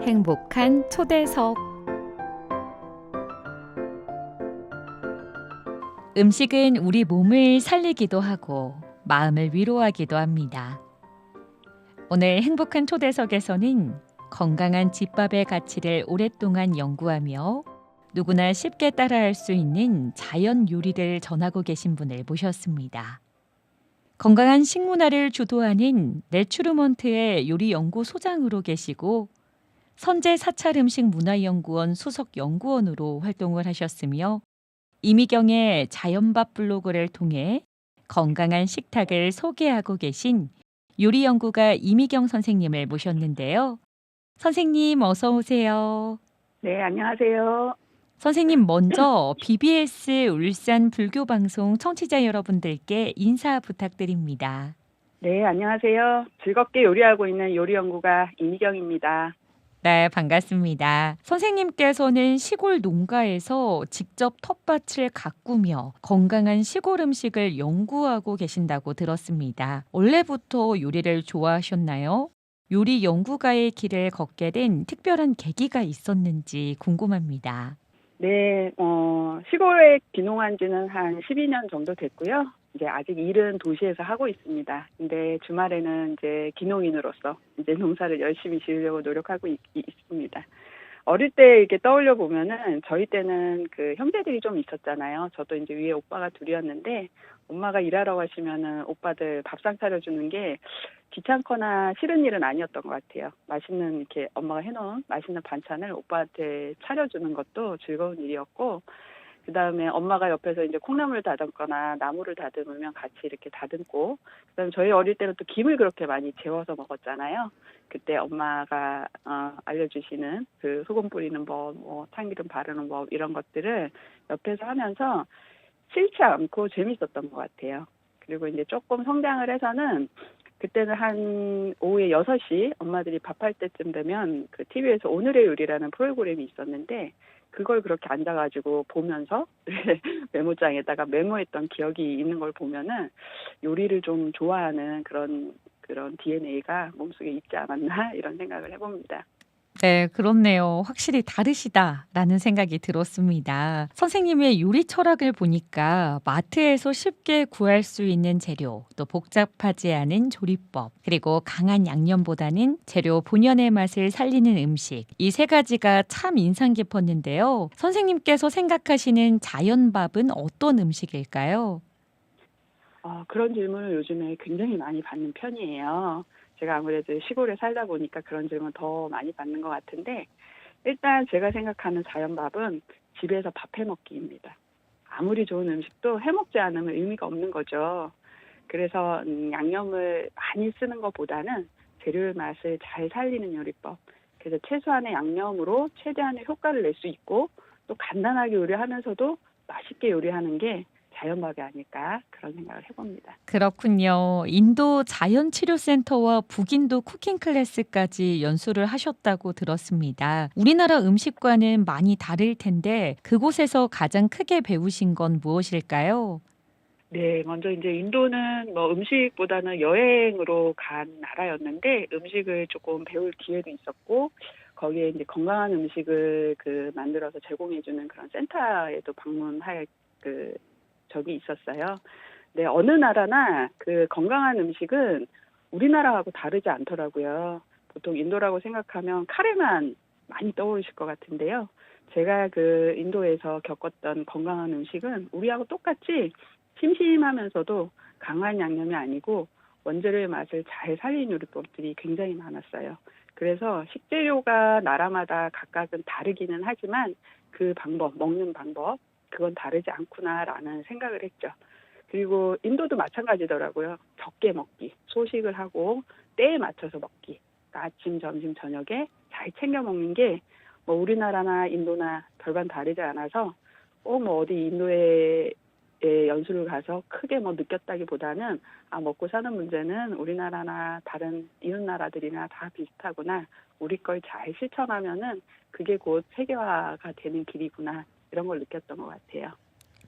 행복한 초대석. 음식은 우리 몸을 살리기도 하고 마음을 위로하기도 합니다. 오늘 행복한 초대석에서는 건강한 집밥의 가치를 오랫동안 연구하며 누구나 쉽게 따라할 수 있는 자연 요리를 전하고 계신 분을 모셨습니다. 건강한 식문화를 주도하는 내추르먼트의 요리 연구소장으로 계시고 선재 사찰음식문화연구원 수석 연구원으로 활동을 하셨으며 이미경의 자연밥 블로그를 통해 건강한 식탁을 소개하고 계신 요리연구가 이미경 선생님을 모셨는데요. 선생님 어서 오세요. 네, 안녕하세요. 선생님 먼저 BBS 울산 불교방송 청취자 여러분들께 인사 부탁드립니다. 네, 안녕하세요. 즐겁게 요리하고 있는 요리연구가 이미경입니다. 네, 반갑습니다. 선생님께서는 시골 농가에서 직접 텃밭을 가꾸며 건강한 시골 음식을 연구하고 계신다고 들었습니다. 원래부터 요리를 좋아하셨나요? 요리 연구가의 길을 걷게 된 특별한 계기가 있었는지 궁금합니다. 네, 시골에 귀농한 지는 한 12년 정도 됐고요. 이제 아직 일은 도시에서 하고 있습니다. 근데 주말에는 이제 귀농인으로서 이제 농사를 열심히 지으려고 노력하고 있습니다. 어릴 때 이렇게 떠올려 보면은 저희 때는 그 형제들이 좀 있었잖아요. 저도 이제 위에 오빠가 둘이었는데 엄마가 일하러 가시면은 오빠들 밥상 차려주는 게 귀찮거나 싫은 일은 아니었던 것 같아요. 맛있는 이렇게 엄마가 해놓은 맛있는 반찬을 오빠한테 차려주는 것도 즐거운 일이었고, 그 다음에 엄마가 옆에서 이제 콩나물 다듬거나 나무를 다듬으면 같이 이렇게 다듬고, 그 다음에 저희 어릴 때는 또 김을 그렇게 많이 재워서 먹었잖아요. 그때 엄마가 알려주시는 그 소금 뿌리는 법, 뭐 참기름 바르는 법 이런 것들을 옆에서 하면서 싫지 않고 재밌었던 것 같아요. 그리고 이제 조금 성장을 해서는 그때는 한 오후에 6시 엄마들이 밥할 때쯤 되면 그 TV에서 오늘의 요리라는 프로그램이 있었는데 그걸 그렇게 앉아가지고 보면서 메모장에다가 메모했던 기억이 있는 걸 보면은 요리를 좀 좋아하는 그런 DNA가 몸속에 있지 않았나 이런 생각을 해봅니다. 네, 그렇네요. 확실히 다르시다라는 생각이 들었습니다. 선생님의 요리 철학을 보니까 마트에서 쉽게 구할 수 있는 재료, 또 복잡하지 않은 조리법, 그리고 강한 양념보다는 재료 본연의 맛을 살리는 음식, 이 세 가지가 참 인상 깊었는데요. 선생님께서 생각하시는 자연밥은 어떤 음식일까요? 그런 질문을 요즘에 굉장히 많이 받는 편이에요. 제가 아무래도 시골에 살다 보니까 그런 질문 더 많이 받는 것 같은데, 일단 제가 생각하는 자연밥은 집에서 밥 해먹기입니다. 아무리 좋은 음식도 해먹지 않으면 의미가 없는 거죠. 그래서 양념을 많이 쓰는 것보다는 재료의 맛을 잘 살리는 요리법. 그래서 최소한의 양념으로 최대한의 효과를 낼 수 있고 또 간단하게 요리하면서도 맛있게 요리하는 게 자연밥이 아닐까 그런 생각을 해봅니다. 그렇군요. 인도 자연치료센터와 북인도 쿠킹 클래스까지 연수를 하셨다고 들었습니다. 우리나라 음식과는 많이 다를 텐데 그곳에서 가장 크게 배우신 건 무엇일까요? 네, 먼저 이제 인도는 뭐 음식보다는 여행으로 간 나라였는데 음식을 조금 배울 기회도 있었고 거기에 이제 건강한 음식을 그 만들어서 제공해주는 그런 센터에도 방문할 그 적이 있었어요. 네, 어느 나라나 그 건강한 음식은 우리나라하고 다르지 않더라고요. 보통 인도라고 생각하면 카레만 많이 떠오르실 것 같은데요. 제가 그 인도에서 겪었던 건강한 음식은 우리하고 똑같이 심심하면서도 강한 양념이 아니고 원재료의 맛을 잘 살린 요리법들이 굉장히 많았어요. 그래서 식재료가 나라마다 각각은 다르기는 하지만 그 방법, 먹는 방법, 그건 다르지 않구나라는 생각을 했죠. 그리고 인도도 마찬가지더라고요. 적게 먹기, 소식을 하고 때에 맞춰서 먹기. 그러니까 아침, 점심, 저녁에 잘 챙겨 먹는 게 뭐 우리나라나 인도나 별반 다르지 않아서 꼭 뭐 어디 인도에 연수를 가서 크게 뭐 느꼈다기보다는 먹고 사는 문제는 우리나라나 다른 이웃 나라들이나 다 비슷하구나. 우리 걸 잘 실천하면은 그게 곧 세계화가 되는 길이구나. 이런 걸 느꼈던 것 같아요.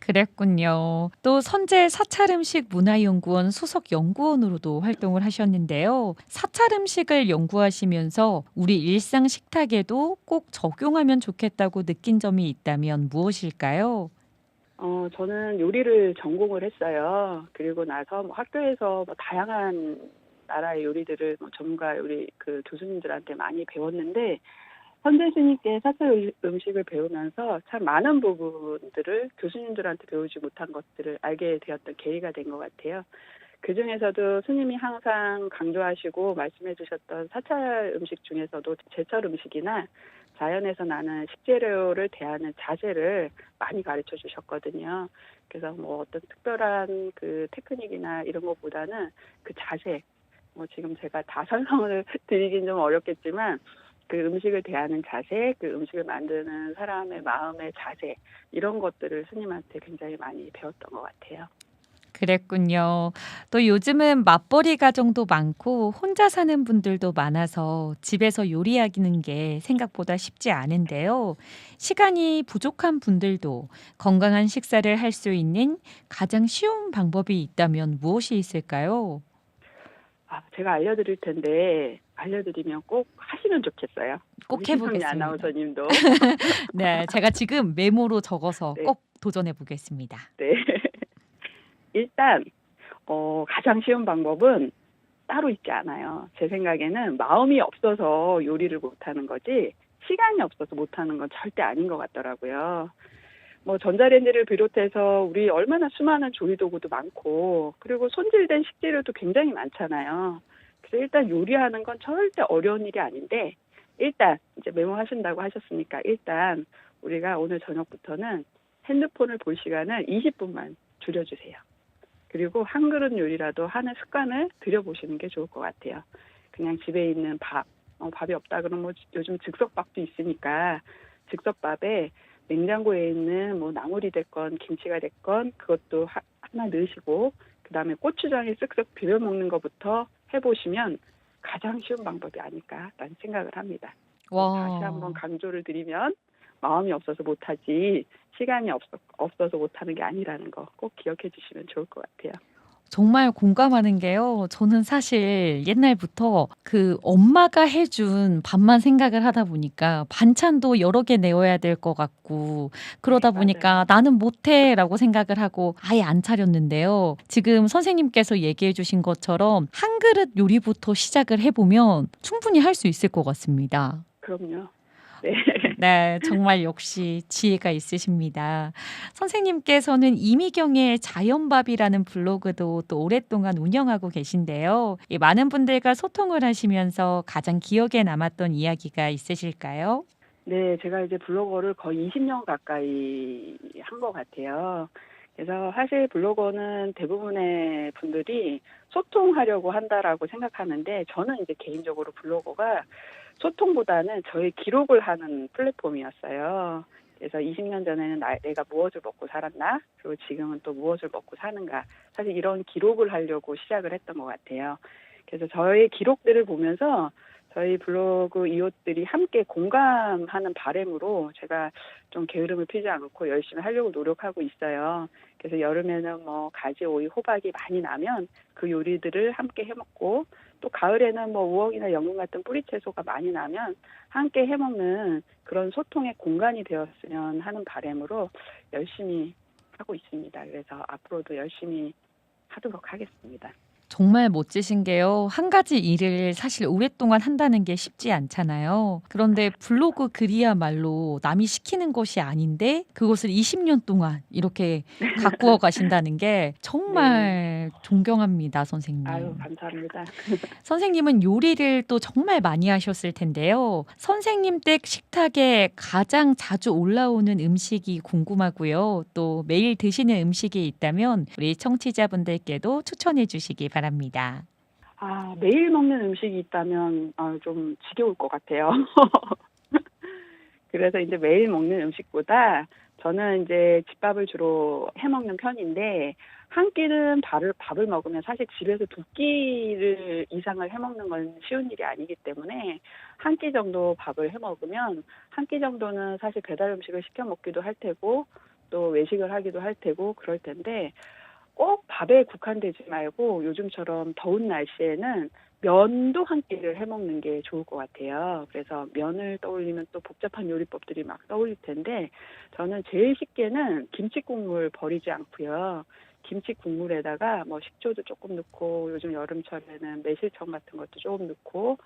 그랬군요. 또 선재 사찰음식 문화연구원 수석 연구원으로도 활동을 하셨는데요. 사찰 음식을 연구하시면서 우리 일상 식탁에도 꼭 적용하면 좋겠다고 느낀 점이 있다면 무엇일까요? 저는 요리를 전공을 했어요. 그리고 나서 뭐 학교에서 뭐 다양한 나라의 요리들을 뭐 전문가 요리 그 교수님들한테 많이 배웠는데 선재 스님께 사찰 음식을 배우면서 참 많은 부분들을 교수님들한테 배우지 못한 것들을 알게 되었던 계기가 된 것 같아요. 그중에서도 스님이 항상 강조하시고 말씀해 주셨던 사찰 음식 중에서도 제철 음식이나 자연에서 나는 식재료를 대하는 자세를 많이 가르쳐 주셨거든요. 그래서 뭐 어떤 특별한 그 테크닉이나 이런 것보다는 그 자세, 뭐 지금 제가 다 설명을 드리긴 좀 어렵겠지만 그 음식을 대하는 자세, 그 음식을 만드는 사람의 마음의 자세, 이런 것들을 스님한테 굉장히 많이 배웠던 것 같아요. 그랬군요. 또 요즘은 맞벌이 가정도 많고 혼자 사는 분들도 많아서 집에서 요리하기는 게 생각보다 쉽지 않은데요. 시간이 부족한 분들도 건강한 식사를 할 수 있는 가장 쉬운 방법이 있다면 무엇이 있을까요? 제가 알려드릴 텐데 알려드리면 꼭 하시면 좋겠어요. 우리 꼭 신성미 해보겠습니다. 아나운서님도. 네, 제가 지금 메모로 적어서 네, 꼭 도전해 보겠습니다. 네. 일단 가장 쉬운 방법은 따로 있지 않아요. 제 생각에는 마음이 없어서 요리를 못하는 거지 시간이 없어서 못하는 건 절대 아닌 것 같더라고요. 뭐 전자레인지를 비롯해서 우리 얼마나 수많은 조리 도구도 많고 그리고 손질된 식재료도 굉장히 많잖아요. 그래서 일단 요리하는 건 절대 어려운 일이 아닌데 일단 이제 메모하신다고 하셨으니까 일단 우리가 오늘 저녁부터는 핸드폰을 볼 시간을 20분만 줄여주세요. 그리고 한 그릇 요리라도 하는 습관을 들여보시는 게 좋을 것 같아요. 그냥 집에 있는 밥, 밥이 없다 그러면 뭐 요즘 즉석밥도 있으니까 즉석밥에 냉장고에 있는 뭐 나물이 됐건 김치가 됐건 그것도 하나 넣으시고 그다음에 고추장에 쓱쓱 비벼 먹는 것부터 해보시면 가장 쉬운 방법이 아닐까라는 생각을 합니다. 다시 한번 와. 강조를 드리면 마음이 없어서 못하지 시간이 없어서 못하는 게 아니라는 거 꼭 기억해 주시면 좋을 것 같아요. 정말 공감하는 게요. 저는 사실 옛날부터 그 엄마가 해준 밥만 생각을 하다 보니까 반찬도 여러 개 내어야 될 것 같고 네, 그러다 보니까 맞아요. '나는 못해.'라고 생각을 하고 아예 안 차렸는데요. 지금 선생님께서 얘기해 주신 것처럼 한 그릇 요리부터 시작을 해 보면 충분히 할 수 있을 것 같습니다. 그럼요. 네. 네. 정말 역시 지혜가 있으십니다. 선생님께서는 이미경의 자연밥이라는 블로그도 또 오랫동안 운영하고 계신데요. 이 많은 분들과 소통을 하시면서 가장 기억에 남았던 이야기가 있으실까요? 네, 제가 이제 블로거를 거의 20년 가까이 한 것 같아요. 그래서 사실 블로거는 대부분의 분들이 소통하려고 한다라고 생각하는데 저는 이제 개인적으로 블로거가 소통보다는 저의 기록을 하는 플랫폼이었어요. 그래서 20년 전에는 내가 무엇을 먹고 살았나? 그리고 지금은 또 무엇을 먹고 사는가? 사실 이런 기록을 하려고 시작을 했던 것 같아요. 그래서 저의 기록들을 보면서 저희 블로그 이웃들이 함께 공감하는 바람으로 제가 좀 게으름을 피지 않고 열심히 하려고 노력하고 있어요. 그래서 여름에는 뭐 가지, 오이, 호박이 많이 나면 그 요리들을 함께 해먹고 또 가을에는 뭐 우엉이나 연근 같은 뿌리채소가 많이 나면 함께 해먹는 그런 소통의 공간이 되었으면 하는 바람으로 열심히 하고 있습니다. 그래서 앞으로도 열심히 하도록 하겠습니다. 정말 멋지신 게요. 한 가지 일을 사실 오랫동안 한다는 게 쉽지 않잖아요. 그런데 블로그 글이야말로 남이 시키는 것이 아닌데 그것을 20년 동안 이렇게 가꾸어 가신다는 게 네. 정말 존경합니다, 아유, 선생님. 감사합니다. 선생님은 요리를 또 정말 많이 하셨을 텐데요. 선생님 댁 식탁에 가장 자주 올라오는 음식이 궁금하고요. 또 매일 드시는 음식이 있다면 우리 청취자분들께도 추천해 주시기 바랍니다. 매일 먹는 음식이 있다면 좀 지겨울 것 같아요. 그래서 이제 매일 먹는 음식보다 저는 이제 집밥을 주로 해 먹는 편인데 한 끼는 밥을 먹으면 사실 집에서 두 끼를 이상을 해 먹는 건 쉬운 일이 아니기 때문에 한 끼 정도 밥을 해 먹으면 한 끼 정도는 사실 배달 음식을 시켜 먹기도 할 테고 또 외식을 하기도 할 테고 그럴 텐데 꼭 밥에 국한되지 말고 요즘처럼 더운 날씨에는 면도 한 끼를 해 먹는 게 좋을 것 같아요. 그래서 면을 떠올리면 또 복잡한 요리법들이 막 떠올릴 텐데 저는 제일 쉽게는 김치 국물 버리지 않고요. 김치 국물에다가 뭐 식초도 조금 넣고 요즘 여름철에는 매실청 같은 것도 조금 넣고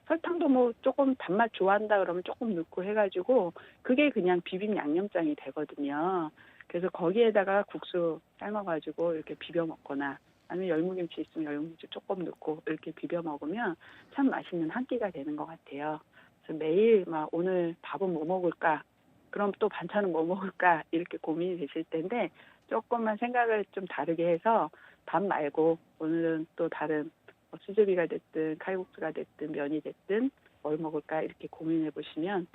설탕도 뭐 조금 단맛 좋아한다 그러면 조금 넣고 해가지고 그게 그냥 비빔 양념장이 되거든요. 그래서 거기에다가 국수 삶아가지고 이렇게 비벼 먹거나 아니면 열무김치 있으면 열무김치 조금 넣고 이렇게 비벼 먹으면 참 맛있는 한 끼가 되는 것 같아요. 그래서 매일 막 오늘 밥은 뭐 먹을까? 그럼 또 반찬은 뭐 먹을까? 이렇게 고민이 되실 텐데 조금만 생각을 좀 다르게 해서 밥 말고 오늘은 또 다른 뭐 수제비가 됐든 칼국수가 됐든 면이 됐든 뭘 먹을까 이렇게 고민해 보시면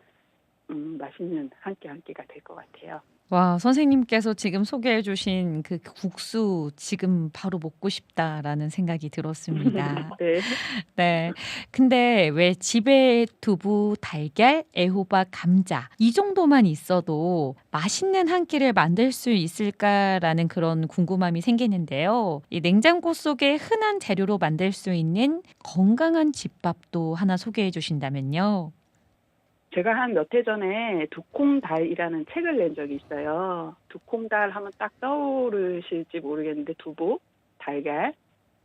맛있는 한 끼 한 끼가 될 것 같아요. 와, 선생님께서 지금 소개해 주신 그 국수 지금 바로 먹고 싶다라는 생각이 들었습니다. 네. 네. 근데 왜 집에 두부, 달걀, 애호박, 감자 이 정도만 있어도 맛있는 한 끼를 만들 수 있을까라는 그런 궁금함이 생기는데요. 이 냉장고 속에 흔한 재료로 만들 수 있는 건강한 집밥도 하나 소개해 주신다면요. 제가 한 몇 해 전에 두콩달이라는 책을 낸 적이 있어요. 두콩달 하면 딱 떠오르실지 모르겠는데 두부, 달걀,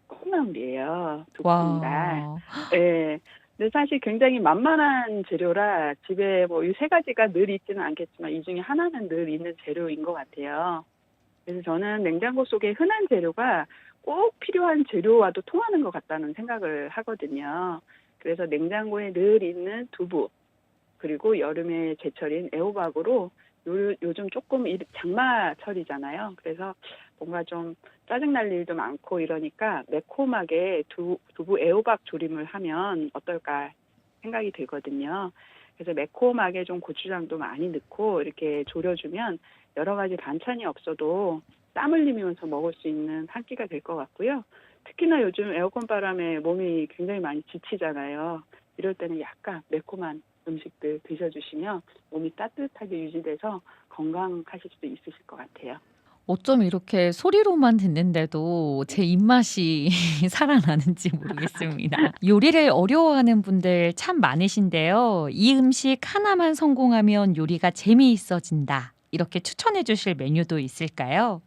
콩나물이에요. 두콩달. 와. 예. 근데 사실 굉장히 만만한 재료라 집에 뭐 이 세 가지가 늘 있지는 않겠지만 이 중에 하나는 늘 있는 재료인 것 같아요. 그래서 저는 냉장고 속에 흔한 재료가 꼭 필요한 재료와도 통하는 것 같다는 생각을 하거든요. 그래서 냉장고에 늘 있는 두부, 그리고 여름에 제철인 애호박으로 요즘 조금 장마철이잖아요. 그래서 뭔가 좀 짜증날 일도 많고 이러니까 매콤하게 두부 애호박 조림을 하면 어떨까 생각이 들거든요. 그래서 매콤하게 좀 고추장도 많이 넣고 이렇게 졸여주면 여러 가지 반찬이 없어도 땀 흘리면서 먹을 수 있는 한 끼가 될 것 같고요. 특히나 요즘 에어컨 바람에 몸이 굉장히 많이 지치잖아요. 이럴 때는 약간 매콤한 음식들 드셔주시면 몸이 따뜻하게 유지돼서 건강하실 수도 있으실 것 같아요. 어쩜 이렇게 소리로만 듣는데도 제 입맛이 살아나는지 모르겠습니다. 요리를 어려워하는 분들 참 많으신데요. 이 음식 하나만 성공하면 요리가 재미있어진다. 이렇게 추천해 주실 메뉴도 있을까요?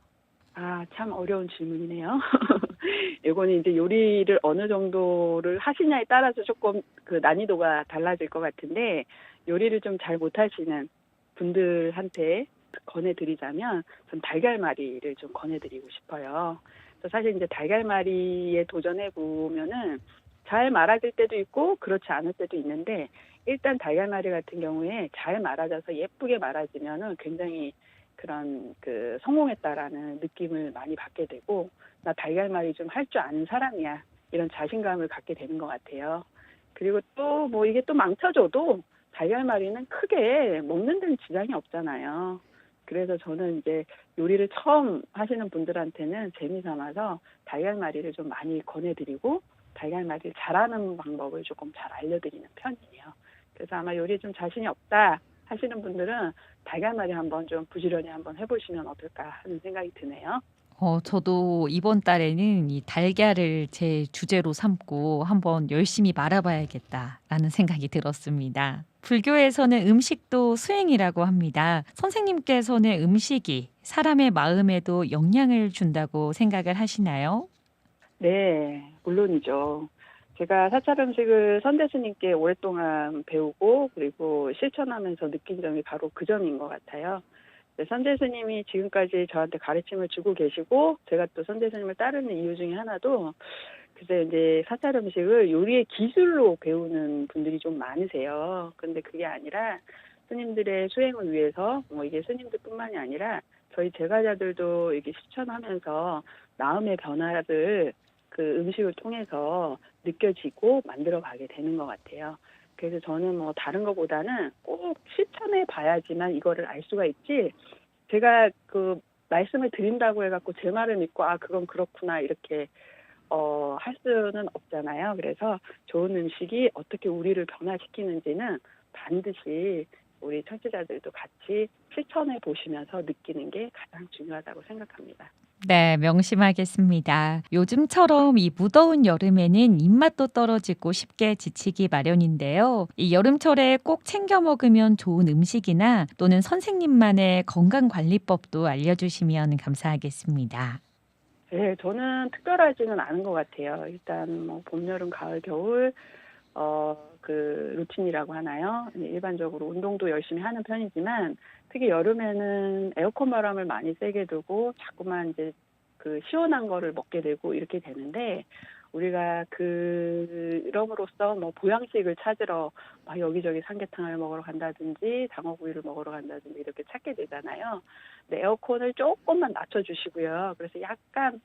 아, 참 어려운 질문이네요. 이거는 이제 요리를 어느 정도를 하시냐에 따라서 조금 그 난이도가 달라질 것 같은데 요리를 좀 잘 못하시는 분들한테 권해드리자면 전 달걀말이를 좀 권해드리고 싶어요. 그래서 사실 이제 달걀말이에 도전해 보면은 잘 말아질 때도 있고 그렇지 않을 때도 있는데 일단 달걀말이 같은 경우에 잘 말아져서 예쁘게 말아지면은 굉장히 그런 그 성공했다라는 느낌을 많이 받게 되고 나 달걀말이 좀 할 줄 아는 사람이야 이런 자신감을 갖게 되는 것 같아요. 그리고 또 뭐 이게 또 망쳐져도 달걀말이는 크게 먹는 데는 지장이 없잖아요. 그래서 저는 이제 요리를 처음 하시는 분들한테는 재미삼아서 달걀말이를 좀 많이 권해드리고 달걀말이를 잘하는 방법을 조금 잘 알려드리는 편이에요. 그래서 아마 요리에 좀 자신이 없다 하시는 분들은 달걀말이 한번 좀 부지런히 한번 해보시면 어떨까 하는 생각이 드네요. 저도 이번 달에는 이 달걀을 제 주제로 삼고 한번 열심히 말아봐야겠다라는 생각이 들었습니다. 불교에서는 음식도 수행이라고 합니다. 선생님께서는 음식이 사람의 마음에도 영향을 준다고 생각을 하시나요? 네, 물론이죠. 제가 사찰 음식을 선대 스님께 오랫동안 배우고 그리고 실천하면서 느낀 점이 바로 그 점인 것 같아요. 네, 선대 스님이 지금까지 저한테 가르침을 주고 계시고 제가 또 선대 스님을 따르는 이유 중에 하나도 글쎄 이제 사찰 음식을 요리의 기술로 배우는 분들이 좀 많으세요. 근데 그게 아니라 스님들의 수행을 위해서 뭐 이게 스님들뿐만이 아니라 저희 제가자들도 이게 실천하면서 마음의 변화를 그 음식을 통해서 느껴지고 만들어 가게 되는 것 같아요. 그래서 저는 뭐 다른 것보다는 꼭 실천해 봐야지만 이거를 알 수가 있지. 제가 그 말씀을 드린다고 해갖고 제 말을 믿고 아 그건 그렇구나 이렇게 할 수는 없잖아요. 그래서 좋은 음식이 어떻게 우리를 변화시키는지는 반드시 우리 청취자들도 같이 실천해 보시면서 느끼는 게 가장 중요하다고 생각합니다. 네, 명심하겠습니다. 요즘처럼 이 무더운 여름에는 입맛도 떨어지고 쉽게 지치기 마련인데요. 이 여름철에 꼭 챙겨 먹으면 좋은 음식이나 또는 선생님만의 건강관리법도 알려주시면 감사하겠습니다. 네, 저는 특별하지는 않은 것 같아요. 일단 뭐 봄, 여름, 가을, 겨울 그 루틴이라고 하나요? 일반적으로 운동도 열심히 하는 편이지만 특히 여름에는 에어컨 바람을 많이 세게 두고 자꾸만 이제 그 시원한 거를 먹게 되고 이렇게 되는데 우리가 그럼으로써 뭐 보양식을 찾으러 막 여기저기 삼계탕을 먹으러 간다든지 장어구이를 먹으러 간다든지 이렇게 찾게 되잖아요. 근데 에어컨을 조금만 낮춰주시고요. 그래서 약간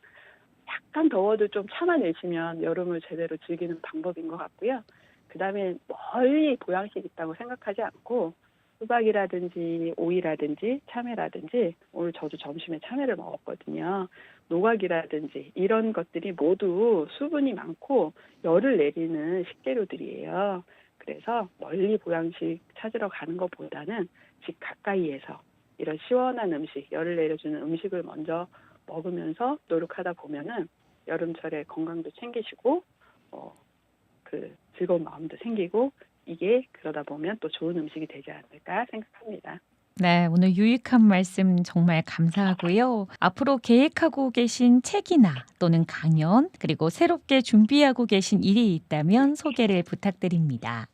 더워도 좀 참아내시면 여름을 제대로 즐기는 방법인 것 같고요. 그다음에 멀리 보양식 있다고 생각하지 않고 수박이라든지 오이라든지 참외라든지 오늘 저도 점심에 참외를 먹었거든요. 노각이라든지 이런 것들이 모두 수분이 많고 열을 내리는 식재료들이에요. 그래서 멀리 보양식 찾으러 가는 것보다는 집 가까이에서 이런 시원한 음식, 열을 내려주는 음식을 먼저 먹으면서 노력하다 보면은 여름철에 건강도 챙기시고 그 즐거운 마음도 생기고 이게 그러다 보면 또 좋은 음식이 되지 않을까 생각합니다. 네, 오늘 유익한 말씀 정말 감사하고요. 앞으로 계획하고 계신 책이나 또는 강연, 그리고 새롭게 준비하고 계신 일이 있다면 소개를 부탁드립니다.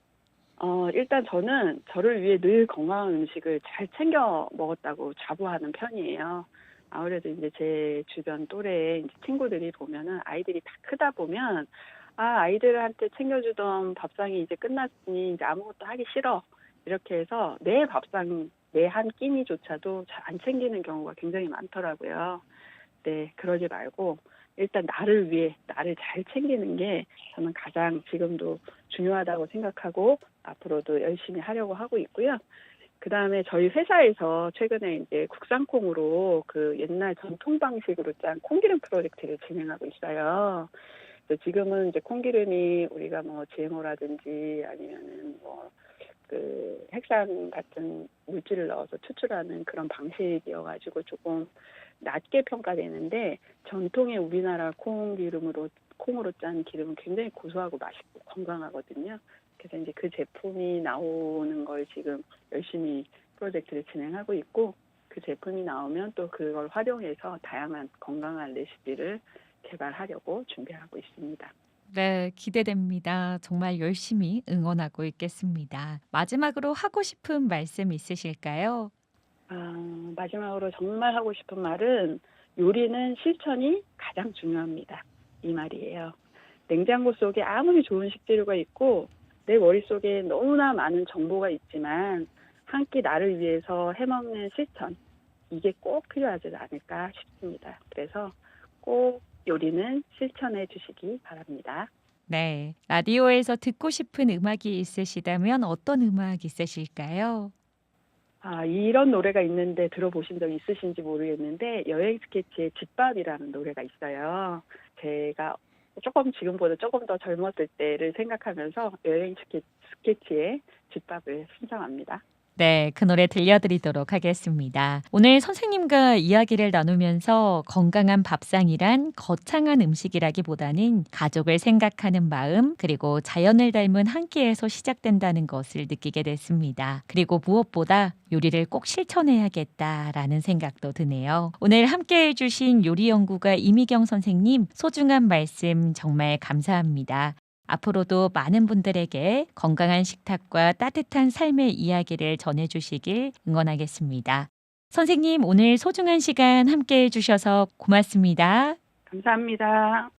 일단 저는 저를 위해 늘 건강한 음식을 잘 챙겨 먹었다고 자부하는 편이에요. 아무래도 이제 제 주변 또래 이제 친구들이 보면은 아이들이 다 크다 보면 아이들한테 챙겨주던 밥상이 이제 끝났으니 이제 아무것도 하기 싫어. 이렇게 해서 내 밥상, 내 한 끼니조차도 잘 안 챙기는 경우가 굉장히 많더라고요. 네, 그러지 말고 일단 나를 위해 나를 잘 챙기는 게 저는 가장 지금도 중요하다고 생각하고 앞으로도 열심히 하려고 하고 있고요. 그다음에 저희 회사에서 최근에 이제 국산콩으로 그 옛날 전통 방식으로 짠 콩기름 프로젝트를 진행하고 있어요. 그래서 지금은 이제 콩기름이 우리가 뭐 GMO라든지 아니면은 뭐 그 핵산 같은 물질을 넣어서 추출하는 그런 방식이어가지고 조금 낮게 평가되는데 전통의 우리나라 콩으로 짠 기름은 굉장히 고소하고 맛있고 건강하거든요. 그래서 이제 그 제품이 나오는 걸 지금 열심히 프로젝트를 진행하고 있고 그 제품이 나오면 또 그걸 활용해서 다양한 건강한 레시피를 개발하려고 준비하고 있습니다. 네, 기대됩니다. 정말 열심히 응원하고 있겠습니다. 마지막으로 하고 싶은 말씀 있으실까요? 마지막으로 정말 하고 싶은 말은 요리는 실천이 가장 중요합니다. 이 말이에요. 냉장고 속에 아무리 좋은 식재료가 있고 내 머릿속에 너무나 많은 정보가 있지만 한 끼 나를 위해서 해먹는 실천 이게 꼭 필요하지 않을까 싶습니다. 그래서 꼭 요리는 실천해 주시기 바랍니다. 네, 라디오에서 듣고 싶은 음악이 있으시다면 어떤 음악 있으실까요? 이런 노래가 있는데 들어보신 적 있으신지 모르겠는데 여행 스케치의 집밥이라는 노래가 있어요. 제가 지금보다 조금 더 젊었을 때를 생각하면서 여행 스케치의 집밥을 신청합니다. 네, 그 노래 들려드리도록 하겠습니다. 오늘 선생님과 이야기를 나누면서 건강한 밥상이란 거창한 음식이라기보다는 가족을 생각하는 마음, 그리고 자연을 닮은 한 끼에서 시작된다는 것을 느끼게 됐습니다. 그리고 무엇보다 요리를 꼭 실천해야겠다라는 생각도 드네요. 오늘 함께 해주신 요리연구가 이미경 선생님 소중한 말씀 정말 감사합니다. 앞으로도 많은 분들에게 건강한 식탁과 따뜻한 삶의 이야기를 전해주시길 응원하겠습니다. 선생님, 오늘 소중한 시간 함께 해주셔서 고맙습니다. 감사합니다.